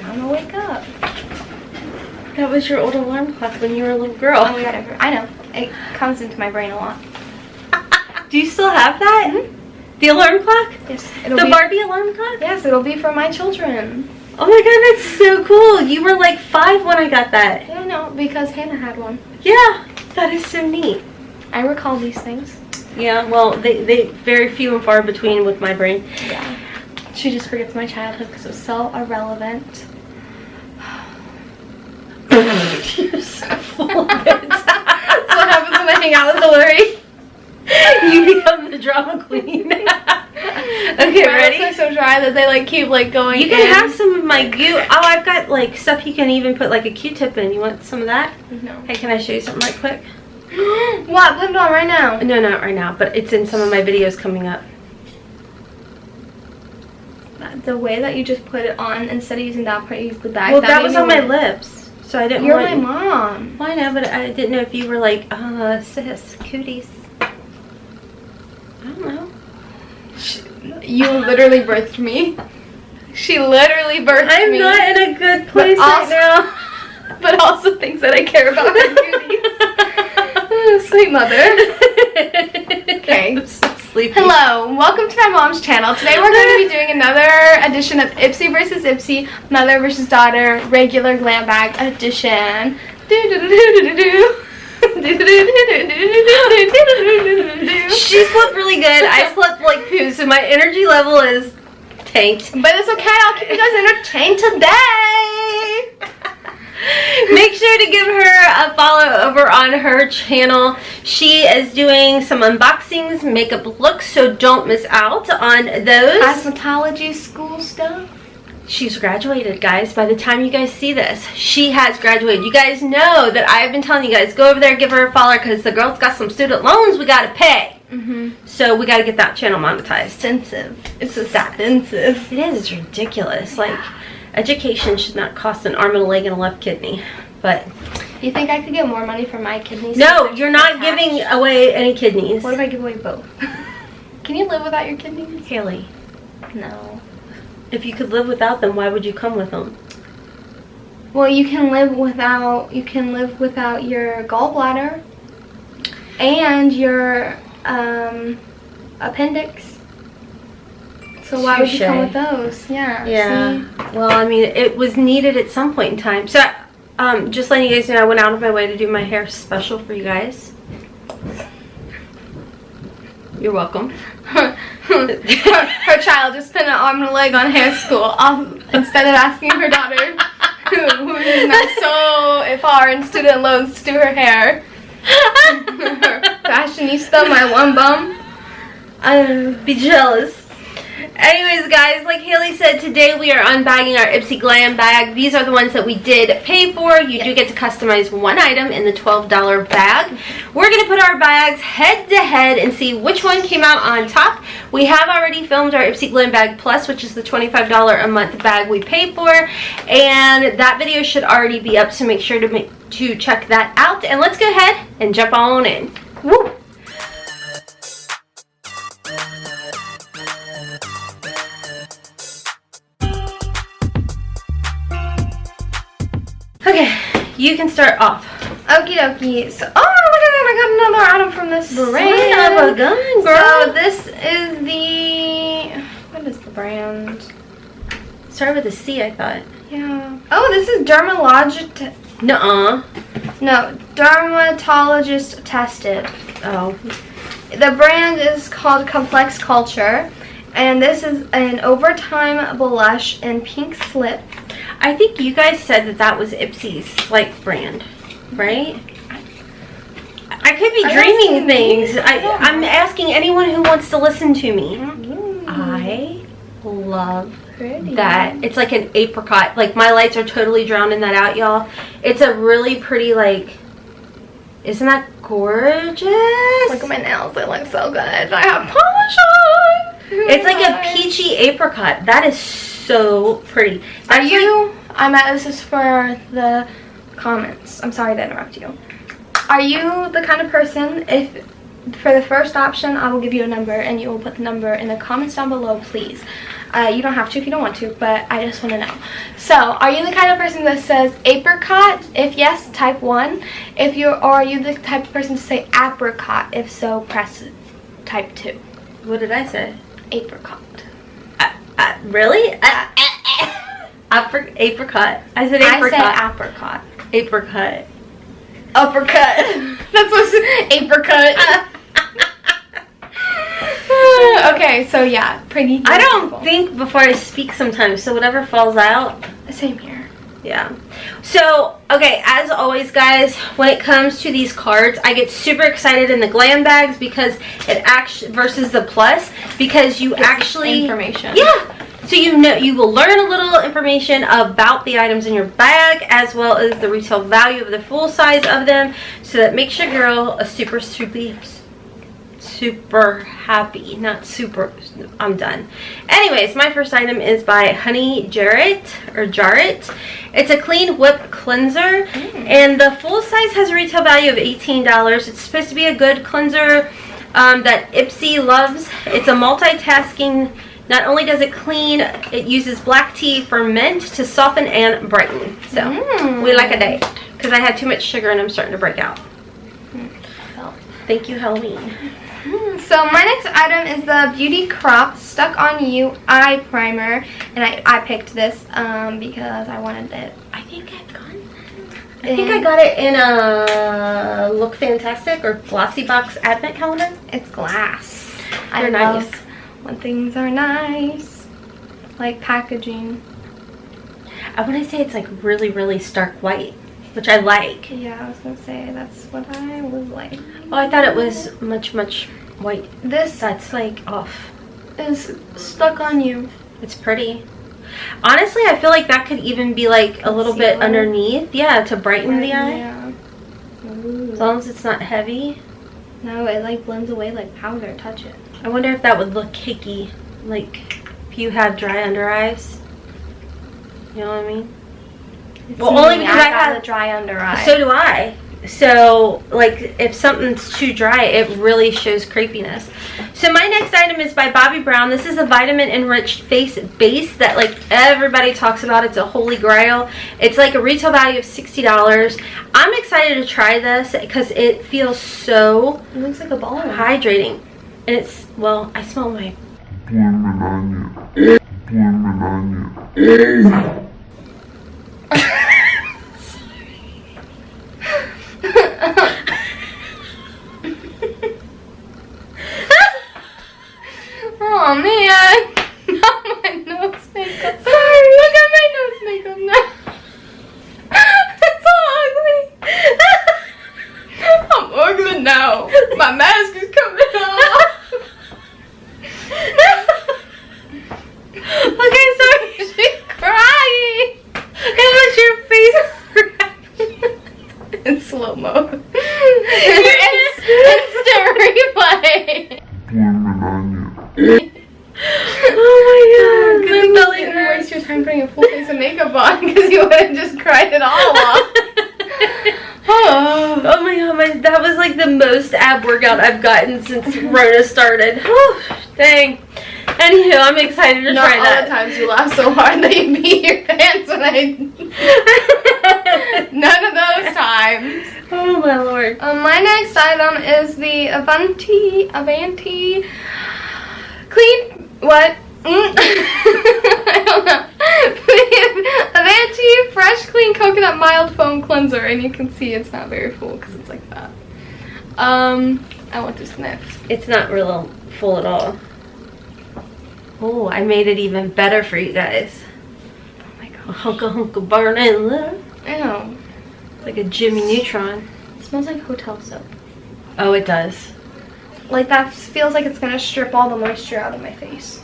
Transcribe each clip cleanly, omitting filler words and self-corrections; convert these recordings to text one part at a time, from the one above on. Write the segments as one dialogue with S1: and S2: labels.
S1: Time to wake up.
S2: That was your old alarm clock when you were a little girl.
S1: Oh, whatever. I know. It comes into my brain a lot.
S2: Do you still have that?
S1: Mm-hmm.
S2: The alarm clock?
S1: Yes.
S2: The Barbie alarm clock?
S1: Yes, it'll be for my children.
S2: Oh my god, that's so cool. You were like 5 when I got that.
S1: Yeah, I know, because Hannah had one.
S2: Yeah, that is so neat.
S1: I recall these things.
S2: Yeah, well, they very few and far between with my brain.
S1: Yeah. She just forgets my childhood because it was so irrelevant.
S2: You're so full of it.
S1: That's what happens when I hang out with Hillary.
S2: You become the drama queen. Okay, ready?
S1: My lips are so dry that they like keep like going.
S2: You can have some of my goo. Oh, I've got like stuff you can even put like a Q-tip in. You want some of that?
S1: No.
S2: Hey, can I show you something right quick?
S1: What? Put it on right now.
S2: No, not right now, but it's in some of my videos coming up.
S1: The way that you just put it on instead of using that part, use the bag.
S2: Well, that was on my lips, so I didn't.
S1: You're
S2: want...
S1: my mom.
S2: Well, I know, but I didn't know if you were like, sis, cooties. I don't know.
S1: You literally birthed me. She literally birthed me.
S2: I'm not in a good place right now.
S1: But also thinks that I care about her cooties. Sweet mother. Okay.
S2: I'm so sleepy.
S1: Hello, welcome to my mom's channel. Today we're going to be doing another edition of Ipsy vs. Ipsy, mother versus daughter, regular glam bag edition.
S2: She slept really good. I slept like poo, so my energy level is tanked.
S1: But it's okay, I'll keep you guys entertained today.
S2: Make sure to give her a follow over on her channel. She is doing some unboxings, makeup looks, so don't miss out on those.
S1: Cosmetology school stuff.
S2: She's graduated, guys. By the time you guys see this, she has graduated. You guys know that I've been telling you guys, go over there, give her a follow, because the girl's got some student loans we got to pay. So we got to get that channel monetized.
S1: Expensive. It's expensive.
S2: It is. It's ridiculous. Like, education should not cost an arm and a leg and a left kidney. But
S1: you think I could get more money for my kidneys?
S2: No, you're not giving away any kidneys.
S1: What if I give away both? Can you live without your kidneys?
S2: Haley.
S1: No.
S2: If you could live without them, why would you come with them?
S1: Well, you can live without your gallbladder and your appendix. So why would you come with those? Yeah.
S2: Yeah.
S1: See?
S2: Well, I mean, it was needed at some point in time. So, just letting you guys know, I went out of my way to do my hair special for you guys. You're welcome.
S1: Her child just spent an arm and a leg on hair school instead of asking her daughter, who is now so far in student loans, to do her hair. Her fashionista, my one bum.
S2: I'd be jealous. Anyways, guys, like Haley said, today we are unbagging our Ipsy Glam Bag. These are the ones that we did pay for. You do get to customize one item in the $12 bag. We're going to put our bags head to head and see which one came out on top. We have already filmed our Ipsy Glam Bag Plus, which is the $25 a month bag we pay for. And that video should already be up, so make sure to check that out. And let's go ahead and jump on in. Woo! Okay, you can start off.
S1: Okie dokie. So, oh, look at that! I got another item from this brand.
S2: Son of a gun, girl.
S1: So this is the, what is the brand?
S2: Started with a C, I thought.
S1: Yeah. Oh, this is
S2: Nuh-uh.
S1: No, dermatologist tested.
S2: Oh.
S1: The brand is called Complex Culture, and this is an overtime blush in pink slip.
S2: I think you guys said that that was Ipsy's, like, brand, right? I could be dreaming things. I'm asking anyone who wants to listen to me. I love that. It's like an apricot. Like, my lights are totally drowning that out, y'all. It's a really pretty, like, isn't that gorgeous?
S1: Look at my nails. They look so good. I have polish on.
S2: It's like a peachy apricot. That is so pretty.
S1: Are you, this is for the comments. I'm sorry to interrupt you. Are you the kind of person, if for the first option I will give you a number and you will put the number in the comments down below, please. You don't have to if you don't want to, but I just want to know. So, are you the kind of person that says apricot? If yes, type 1. Or are you the type of person to say apricot? If so, press type 2.
S2: What did I say?
S1: Apricot.
S2: Really? Apricot. I said apricot.
S1: I said apricot.
S2: Apricot.
S1: Uppercut. That's what's apricot. Okay, so yeah, pretty.
S2: I don't think before I speak sometimes, so whatever falls out.
S1: Same here.
S2: Yeah. So, okay, as always, guys, when it comes to these cards, I get super excited in the glam bags because it actually versus the plus because you actually
S1: information.
S2: Yeah. So you will learn a little information about the items in your bag as well as the retail value of the full size of them, so that makes your girl a super happy. Not super. I'm done. Anyways, my first item is by Honey Jarrett. It's a clean whip cleanser, and the full size has a retail value of $18. It's supposed to be a good cleanser that Ipsy loves. It's a multitasking. Not only does it clean, it uses black tea ferment to soften and brighten. So we like a date because I had too much sugar and I'm starting to break out. Thank you, Halloween.
S1: So my next item is the Beauty Crop Stuck On You Eye Primer, and I picked this because I wanted it.
S2: I think I got it in a Look Fantastic or Glossy Box Advent Calendar.
S1: It's glass.
S2: They're nice.
S1: Love when things are nice, like packaging.
S2: I want to say it's like really, really stark white, which I like.
S1: Yeah, I was gonna say that's what I was like.
S2: Oh, I thought it was much, much white. That's like off.
S1: Is Stuck On You.
S2: It's pretty. Honestly, I feel like that could even be like a little bit underneath. Yeah, to brighten the eye.
S1: Yeah.
S2: As long as it's not heavy.
S1: No, it like blends away like powder. Touch it.
S2: I wonder if that would look cakey, like if you had dry under eyes. You know what I mean?
S1: Well, only because I have a dry under eye.
S2: So do I. So, like, if something's too dry, it really shows creepiness. So, my next item is by Bobbi Brown. This is a vitamin-enriched face base that, like, everybody talks about. It's a holy grail. It's, like, a retail value of $60. I'm excited to try this because it feels so...
S1: It looks like a ball.
S2: Hydrating. And it's... Well, I smell my...
S1: Oh man, not my nose makeup. Sorry, look at my nose makeup now. It's so ugly. I'm ugly now. My mask is coming off. Okay, sorry, she's crying.
S2: It was your face.
S1: In slow-mo. Instant replay.
S2: Oh my god.
S1: Good thing you didn't waste your time putting a full face of makeup on because you would have just cried it all off.
S2: Oh my god, that was like the most ab workout I've gotten since Rona started. Dang. Anywho, I'm excited to try that.
S1: Not all the times you laugh so hard that you pee your pants when I... None of those times.
S2: Oh my lord.
S1: My next item is the Avanti Clean... What? I don't know. Avanti Fresh Clean Coconut Mild Foam Cleanser. And you can see it's not very full because it's like that. I want to sniff.
S2: It's not real full at all. Oh, I made it even better for you guys.
S1: Oh my god.
S2: Hunka burning.
S1: Ew.
S2: Like a Jimmy Neutron.
S1: It smells like hotel soap.
S2: Oh, it does.
S1: Like that feels like it's gonna strip all the moisture out of my face.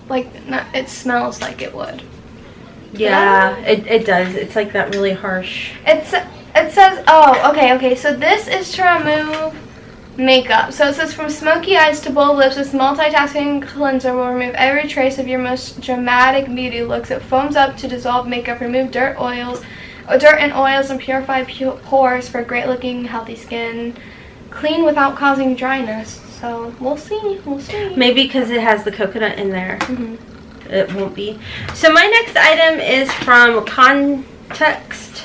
S1: Like, it smells like it would.
S2: Yeah, it does. It's like that really harsh.
S1: It says, oh, okay, so this is to remove makeup. So it says, from smoky eyes to bold lips, this multitasking cleanser will remove every trace of your most dramatic beauty looks. It foams up to dissolve makeup, remove dirt and oils, and purify pores for great looking, healthy skin. Clean without causing dryness. So we'll see.
S2: Maybe because it has the coconut in there. it won't be. So my next item is from Context.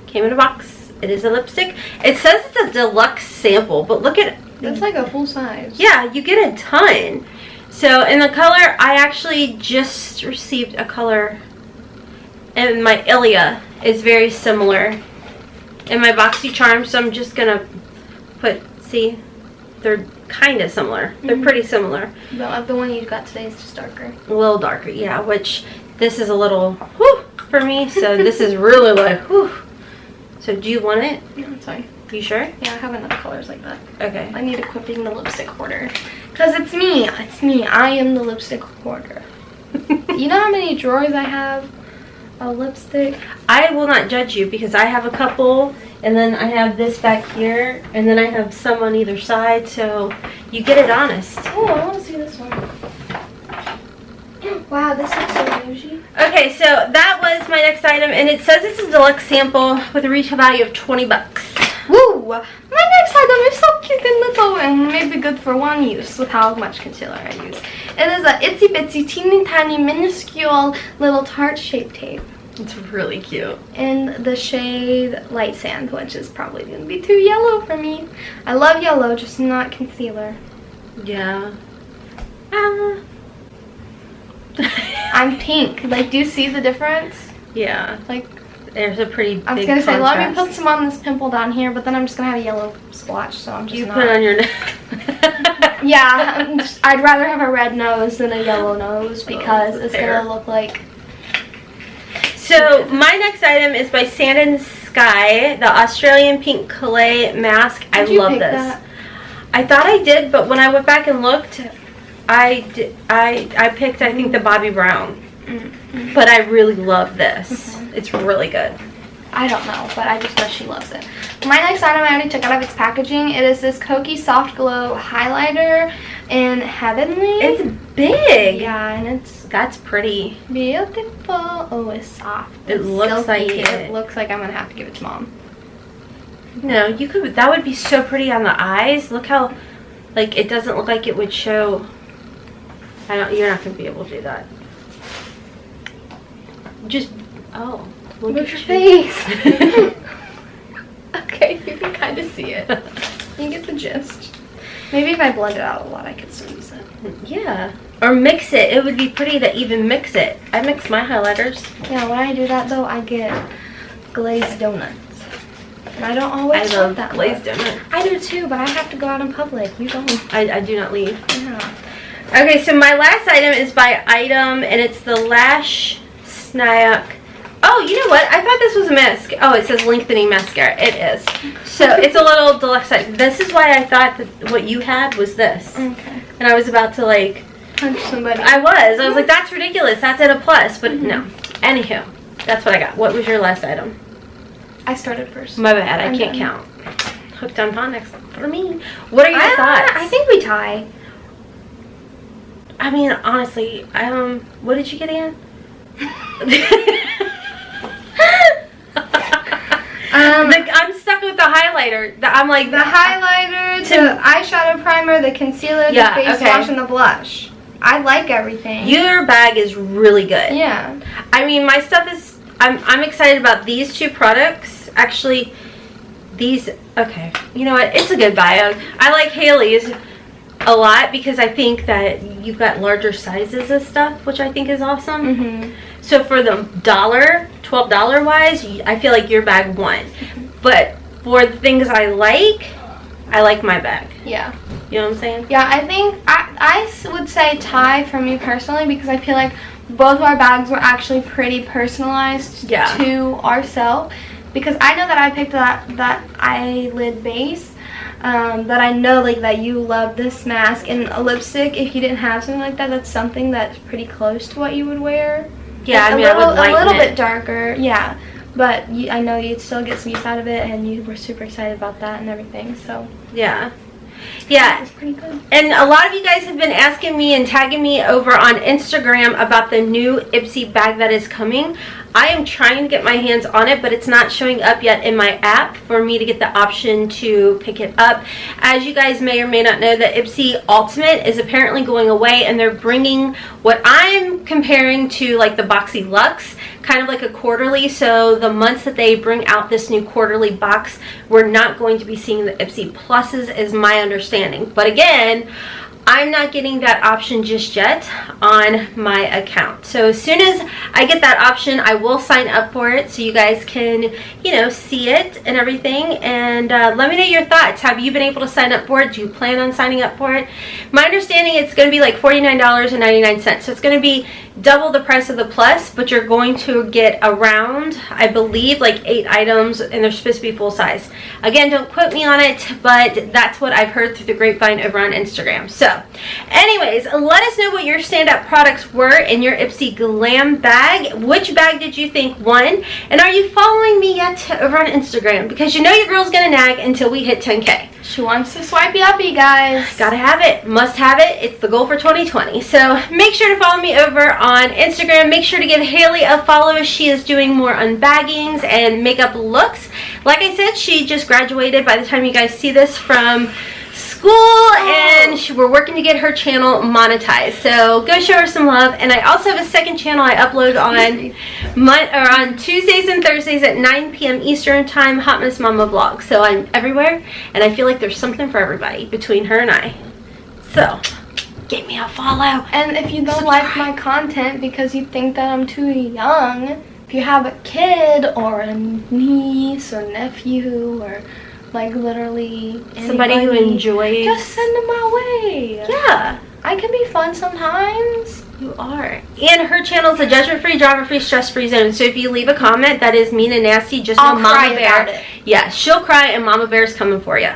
S2: Came in a box. It is a lipstick. It says it's a deluxe sample, but look at...
S1: It's like a full size.
S2: Yeah, you get a ton. So in the color, I actually just received a color, and my Ilia is very similar in my BoxyCharm, so I'm just gonna put, see, they're kind of similar. They're pretty similar.
S1: The one you got today is just darker.
S2: A little darker, yeah, which this is a little whew for me, so this is really like whew. So do you want it?
S1: No, it's fine.
S2: You sure?
S1: Yeah, I have enough colors like that.
S2: Okay.
S1: I need to quit being the lipstick hoarder. Because it's me. It's me. I am the lipstick hoarder. You know how many drawers I have of lipstick?
S2: I will not judge you because I have a couple, and then I have this back here, and then I have some on either side, so you get it honest.
S1: Oh, I want to see this one. Wow, this looks so bougie.
S2: Okay, so that was my next item, and it says it's a deluxe sample with a retail value of 20 bucks.
S1: Woo! My next item is so cute and little and maybe good for one use with how much concealer I use. It is a itsy bitsy teeny tiny minuscule little tart shaped tape.
S2: It's really cute.
S1: In the shade Light Sand, which is probably going to be too yellow for me. I love yellow, just not concealer.
S2: Yeah.
S1: I'm pink. Like, do you see the difference?
S2: Yeah.
S1: Like,
S2: there's a pretty big
S1: I was going to say, let me
S2: contrast.
S1: put some on this pimple down here, but then I'm just going to have a yellow splotch, so I'm just
S2: You
S1: not.
S2: put it on your neck.
S1: Yeah, I'd rather have a red nose than a yellow nose because it's
S2: fair.
S1: going to look like...
S2: So, my next item is by Sand and Sky, the Australian Pink Clay Mask. I love this.
S1: That?
S2: I thought I did, but when I went back and looked, I picked, I think, the Bobbi Brown.
S1: Mm-hmm.
S2: But I really love this. It's really good.
S1: I don't know, but I just know she loves it. My next item I already took out of its packaging. It is this Kokie Soft Glow highlighter in Heavenly.
S2: It's big.
S1: Yeah, and it's
S2: That's pretty.
S1: beautiful. Oh, it's soft.
S2: It
S1: It's
S2: looks
S1: silky.
S2: like
S1: It
S2: it.
S1: looks like I'm gonna have to give it to Mom.
S2: No, you could. That would be so pretty on the eyes. Look how, like, it doesn't look like it would show. I don't. You're not gonna be able to do that. Just. Oh. Look
S1: Look
S2: at
S1: your
S2: you.
S1: face. Okay, you can kind of see it. You get the gist. Maybe if I blend it out a lot, I could still use it.
S2: Yeah. Or mix it. It would be pretty to even mix it. I mix my highlighters.
S1: Yeah, when I do that though, I get glazed donuts. And I don't always
S2: I love
S1: that
S2: glazed
S1: much.
S2: donuts.
S1: I do too, but I have to go out in public. You don't.
S2: I do not leave.
S1: Yeah.
S2: Okay, so my last item is by Item, and it's the Lash Snack. Oh, you know what? I thought this was a mask. Oh, it says lengthening mascara. It is. So it's a little deluxe size. This is why I thought that what you had was this.
S1: Okay.
S2: And I was about to, like,
S1: Punch somebody.
S2: I was like, that's ridiculous. That's at a plus. But no. Anywho, that's what I got. What was your last item?
S1: I started first.
S2: My bad. I
S1: I'm
S2: can't
S1: done.
S2: count. Hooked on phonics for me. What are your thoughts?
S1: I think we tie.
S2: I mean, honestly, what did you get again? I'm stuck with the highlighter. I'm like
S1: The highlighter, the eyeshadow primer, the concealer, the face wash, and the blush. I like everything.
S2: Your bag is really good.
S1: Yeah.
S2: I mean, my stuff is. I'm excited about these two products. Actually, these. Okay, you know what? It's a good bag. I like HAILEY'S a lot because I think that you've got larger sizes of stuff, which I think is awesome.
S1: Mhm.
S2: So for the $12 wise, I feel like your bag won. But for the things I like my bag.
S1: Yeah.
S2: You know what I'm saying?
S1: Yeah, I think I would say tie for me personally because I feel like both of our bags were actually pretty personalized to ourselves. Because I know that I picked that eyelid base. That I know like that you love this mask and a lipstick. If you didn't have something like that, that's something that's pretty close to what you would wear.
S2: Yeah,
S1: It's
S2: I mean, I would
S1: a little
S2: lighten
S1: bit
S2: it.
S1: darker, yeah. But I know you'd still get some use out of it, and you were super excited about that and everything. So
S2: Yeah. Yeah.
S1: it's pretty good.
S2: And a lot of you guys have been asking me and tagging me over on Instagram about the new Ipsy bag that is coming. I am trying to get my hands on it, but it's not showing up yet in my app for me to get the option to pick it up. As you guys may or may not know, that Ipsy Ultimate is apparently going away, and they're bringing what I'm comparing to like the Boxy Luxe, kind of like a quarterly. So the months that they bring out this new quarterly box, we're not going to be seeing the Ipsy Pluses, is my understanding. But again, I'm not getting that option just yet on my account. So as soon as I get that option, I will sign up for it so you guys can, you know, see it and everything. And let me know your thoughts. Have you been able to sign up for it? Do you plan on signing up for it? My understanding, it's going to be like $49.99. So it's going to be double the price of the Plus, but you're going to get around, I believe, like 8 items, and they're supposed to be full size. Again, don't quote me on it, but that's what I've heard through the grapevine over on Instagram. So anyways, let us know what your standout products were in your Ipsy Glam Bag. Which bag did you think won? And are you following me yet over on Instagram? Because you know your girl's gonna nag until we hit 10K.
S1: She wants to swipe you up, you guys.
S2: Gotta have it. Must have it. It's the goal for 2020. So make sure to follow me over on Instagram. Make sure to give Haley a follow. She is doing more unbaggings and makeup looks. Like I said, she just graduated by the time you guys see this from school, and we're working to get her channel monetized. So go show her some love. And I also have a second channel I upload on Tuesdays and Thursdays at 9 p.m. Eastern time, Hotmess Momma Vlog. So I'm everywhere, and I feel like there's something for everybody between her and I. So give me a follow.
S1: And if you don't like my content because you think that I'm too young, if you have a kid or a niece or nephew or like literally
S2: somebody who enjoys,
S1: just send them my way.
S2: Yeah,
S1: I can be fun sometimes.
S2: You are. And her channel is a judgment-free, drama-free, stress-free zone. So if you leave a comment that is mean and nasty, just know Mama Bear. Yeah, she'll cry, and Mama Bear's coming for you.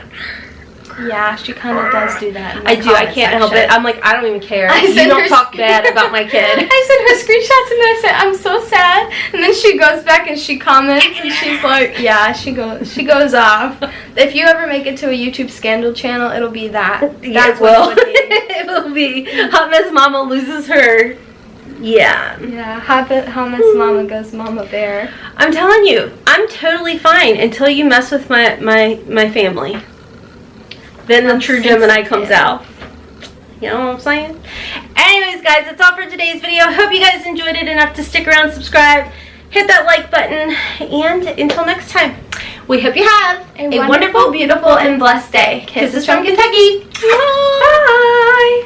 S1: Yeah, she kind of does do that.
S2: I do. I can't help it. I'm like, I don't even care. You don't talk bad about my kid.
S1: I sent her screenshots and I said, I'm so sad. And then she goes back and she comments and she's like, yeah, she goes off. If you ever make it to a YouTube scandal channel, it'll be that.
S2: That's what it will be. Hotmess Mama loses her. Yeah.
S1: Yeah, Hotmess Mama goes Mama Bear.
S2: I'm telling you, I'm totally fine until you mess with my family. Then the true Gemini comes out. You know what I'm saying? Anyways, guys, that's all for today's video. Hope you guys enjoyed it enough to stick around, subscribe, hit that like button, and until next time, we hope you have a wonderful, beautiful, and blessed day. Kisses from Kentucky. Bye.